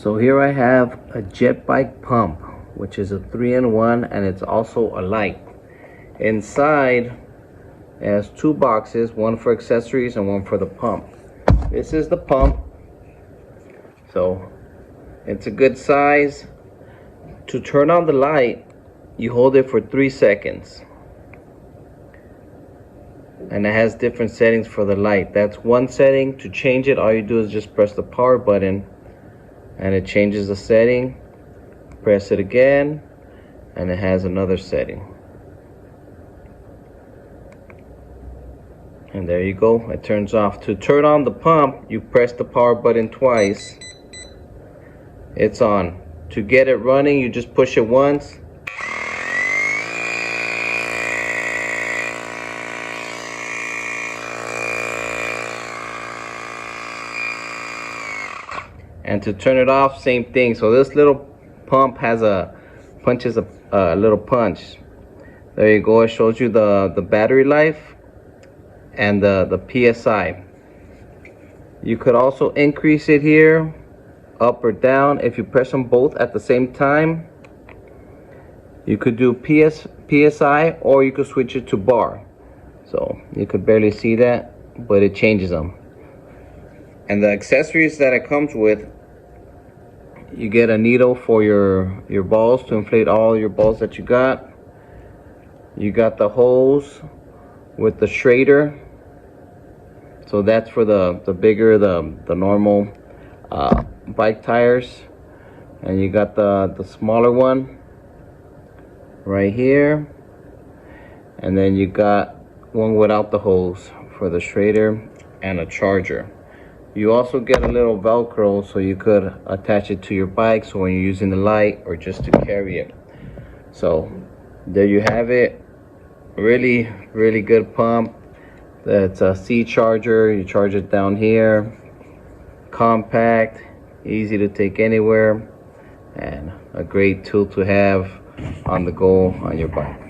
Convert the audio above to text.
So here I have a jet bike pump, which is a 3-in-1, and it's also a light. Inside it has two boxes, one for accessories and one for the pump. This is the pump, so it's a good size. To turn on the light, you hold it for 3 seconds, and it has different settings for the light. That's one setting. To change it, all you do is just press the power button and it changes the setting. Press it again and it has another setting, and there you go, it turns off. To turn on the pump, you press the power button twice, it's on. To get it running, you just push it once, and to turn it off, same thing. So this little pump has punches a little punch. There you go, it shows you the battery life and the PSI. You could also increase it here, up or down. If you press them both at the same time, you could do PSI, or you could switch it to bar. So you could barely see that, but it changes them. And the accessories that it comes with, you get a needle for your balls to inflate all your balls that you got. You got the hose with the Schrader, so that's for the bigger, the normal bike tires. And you got the smaller one right here, and then you got one without the hose for the Schrader, and a charger. You also get a little Velcro so you could attach it to your bike, so when you're using the light or just to carry it. So there you have it. Really good pump. That's a C charger. You charge it down here. Compact, easy to take anywhere, and a great tool to have on the go on your bike.